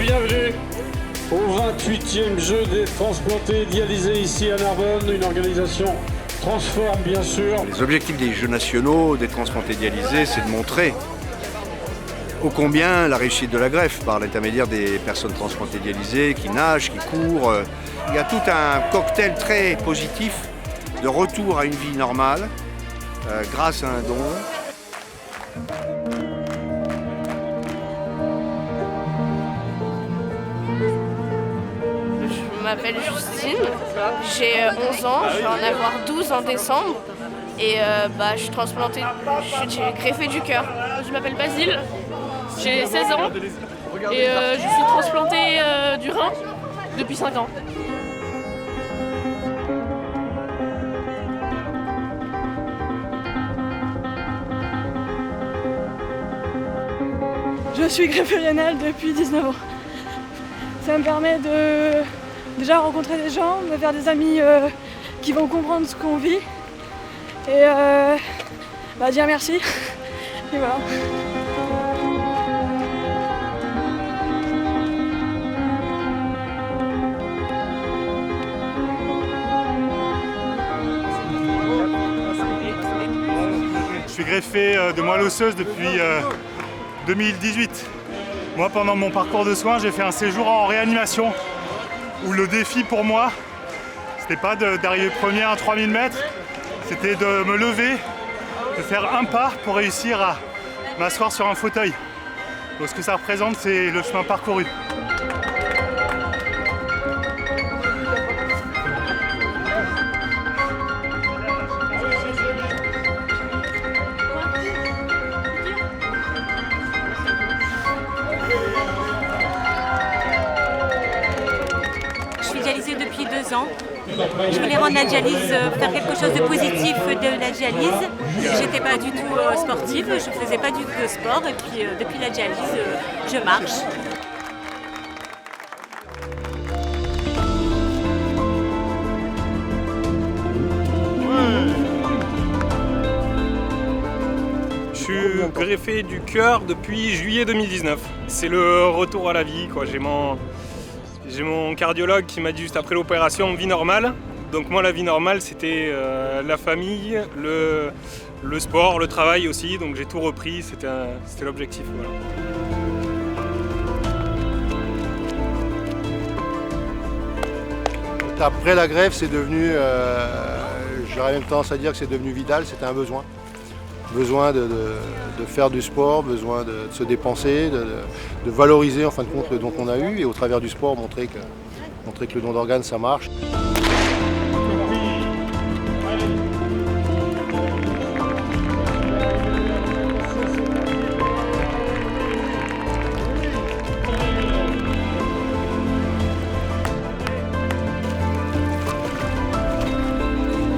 bienvenue au 28e jeu des transplantés dialysés ici à Narbonne, une organisation Transform bien sûr. Les objectifs des Jeux nationaux des transplantés dialysés, c'est de montrer ô combien la réussite de la greffe par l'intermédiaire des personnes transplantées dialysées qui nagent, qui courent. Il y a tout un cocktail très positif de retour à une vie normale grâce à un don. Je m'appelle Justine, j'ai 11 ans, je vais en avoir 12 en décembre et je suis transplantée, j'ai greffé du cœur. Je m'appelle Basile, j'ai 16 ans et je suis transplantée du rein depuis 5 ans. Je suis greffée rénale depuis 19 ans. Ça me permet de déjà rencontrer des gens, de faire des amis qui vont comprendre ce qu'on vit et dire merci. Et voilà. Je suis greffé de moelle osseuse depuis 2018. Moi, pendant mon parcours de soins, j'ai fait un séjour en réanimation où le défi pour moi, c'était pas d'arriver premier à 3000 mètres, c'était de me lever, de faire un pas pour réussir à m'asseoir sur un fauteuil. Donc ce que ça représente, c'est le chemin parcouru. Depuis 2 ans. Je voulais rendre la dialyse, faire quelque chose de positif de la dialyse. J'étais pas du tout sportive, je faisais pas du tout de sport et puis depuis la dialyse, je marche. Je suis greffé du cœur depuis juillet 2019. C'est le retour à la vie, quoi. J'ai mon cardiologue qui m'a dit juste après l'opération vie normale. Donc moi la vie normale c'était la famille, le sport, le travail aussi. Donc j'ai tout repris, c'était l'objectif. Voilà. Après la greffe c'est devenu, j'aurais même tendance à dire que c'est devenu vital, c'était un besoin. Besoin de faire du sport, besoin de se dépenser, de valoriser en fin de compte le don qu'on a eu et au travers du sport montrer que le don d'organes ça marche.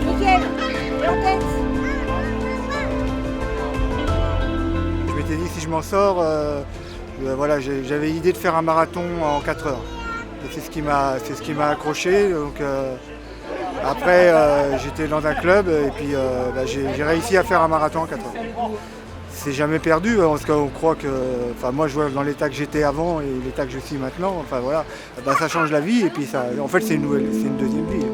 Nickel, et en tête. Je m'étais dit si je m'en sors, j'avais l'idée de faire un marathon en 4 heures. Et c'est ce qui m'a accroché. Donc, après j'étais dans un club et puis j'ai réussi à faire un marathon en 4 heures. C'est jamais perdu, parce qu'on croit que. Moi je vois dans l'état que j'étais avant et l'état que je suis maintenant, ça change la vie et puis ça. En fait c'est une deuxième vie.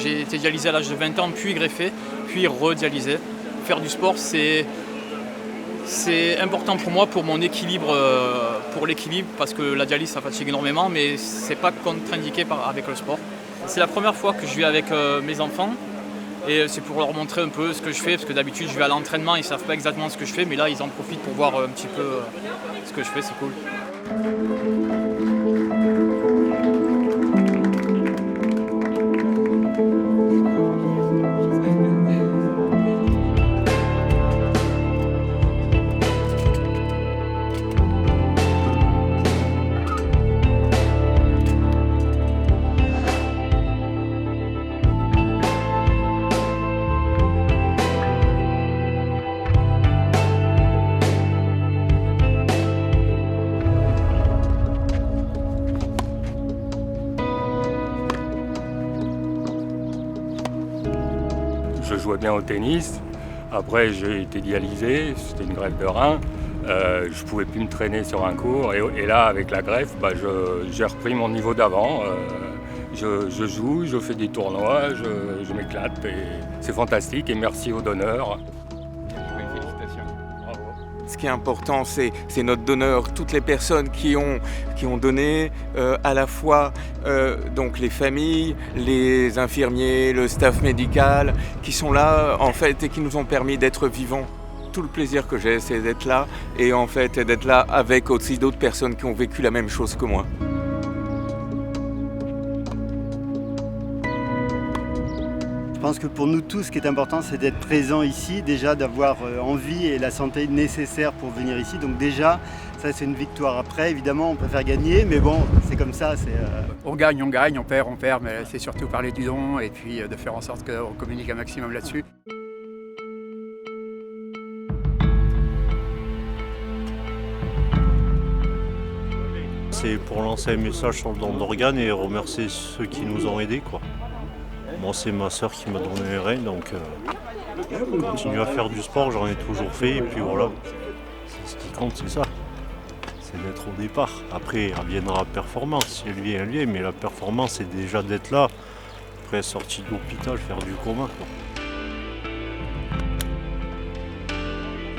J'ai été dialysé à l'âge de 20 ans, puis greffé, puis redialysé. Faire du sport, c'est important pour moi, pour mon équilibre, pour l'équilibre, parce que la dialyse, ça fatigue énormément, mais c'est pas contre-indiqué avec le sport. C'est la première fois que je vais avec mes enfants, et c'est pour leur montrer un peu ce que je fais, parce que d'habitude, je vais à l'entraînement, ils savent pas exactement ce que je fais, mais là, ils en profitent pour voir un petit peu ce que je fais, c'est cool. je jouais bien au tennis. Après, j'ai été dialysé, c'était une greffe de rein. Je ne pouvais plus me traîner sur un court. Et là, avec la greffe, j'ai repris mon niveau d'avant. Je joue, je fais des tournois, je m'éclate. Et c'est fantastique et merci aux donneurs. Ce qui est important, c'est notre donneur, toutes les personnes qui ont donné, à la fois donc les familles, les infirmiers, le staff médical, qui sont là en fait et qui nous ont permis d'être vivants. Tout le plaisir que j'ai, c'est d'être là et en fait d'être là avec aussi d'autres personnes qui ont vécu la même chose que moi. Je pense que pour nous tous, ce qui est important, c'est d'être présent ici, déjà d'avoir envie et la santé nécessaire pour venir ici. Donc déjà, ça c'est une victoire. Après, évidemment, on préfère gagner, mais bon, c'est comme ça. On gagne, on perd, mais c'est surtout parler du don et puis de faire en sorte qu'on communique un maximum là-dessus. C'est pour lancer un message sur le don d'organes et remercier ceux qui nous ont aidés, quoi. Moi, c'est ma soeur qui m'a donné les reins, donc continue à faire du sport, j'en ai toujours fait, et puis voilà. Ce qui compte, c'est ça. C'est d'être au départ. Après, elle viendra la performance. Si elle vient, mais la performance, c'est déjà d'être là. Après, sortie de l'hôpital, faire du coma, quoi.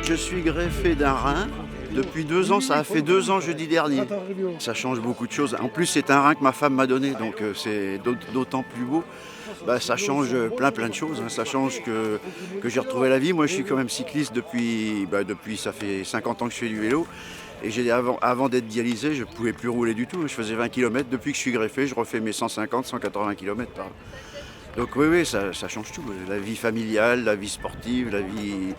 Je suis greffé d'un rein. Depuis 2 ans, ça a fait 2 ans jeudi dernier. Ça change beaucoup de choses. En plus, c'est un rein que ma femme m'a donné, donc c'est d'autant plus beau. Ça change plein de choses. Ça change que j'ai retrouvé la vie. Moi, je suis quand même cycliste depuis ça fait 50 ans que je fais du vélo. Et avant d'être dialysé, je ne pouvais plus rouler du tout. Je faisais 20 km. Depuis que je suis greffé, je refais mes 150, 180 km par an. Donc oui, ça change tout. La vie familiale, la vie sportive, la vie...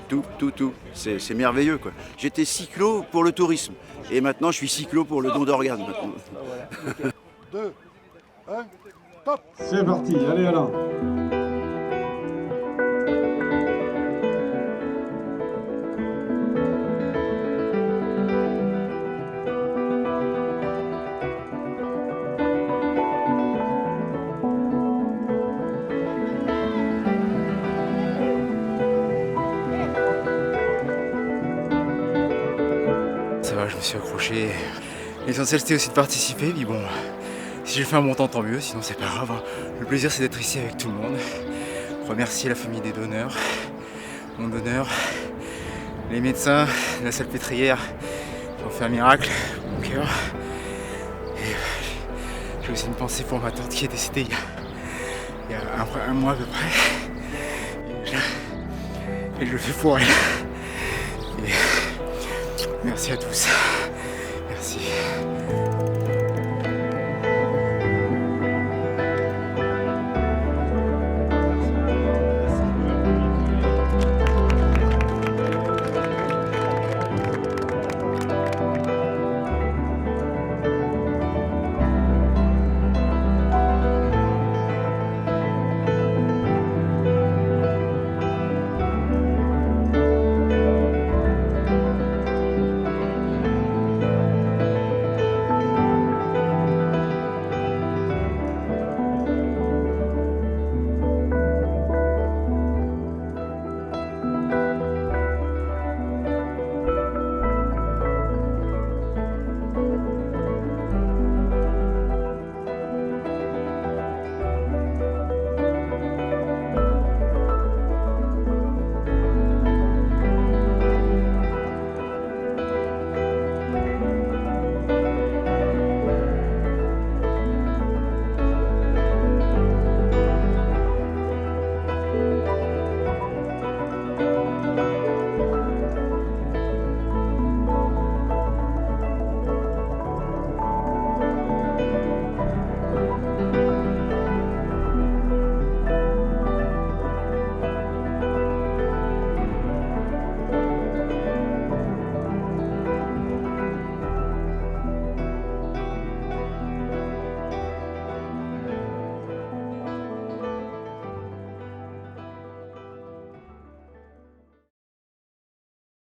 Tout. C'est merveilleux, quoi. J'étais cyclo pour le tourisme. Et maintenant, je suis cyclo pour le don d'organes. 2, 1, top. C'est parti, allez Alain. Ça va, je me suis accroché. L'essentiel c'était aussi de participer, puis bon, si j'ai fait un bon temps, tant mieux, sinon c'est pas grave. Le plaisir c'est d'être ici avec tout le monde. Remercier la famille des donneurs, mon donneur, les médecins, la salpêtrière qui ont fait un miracle pour mon cœur. Et j'ai aussi une pensée pour ma tante qui est décédée il y a un mois à peu près. Et je le fais pour elle. Et merci à tous. Merci.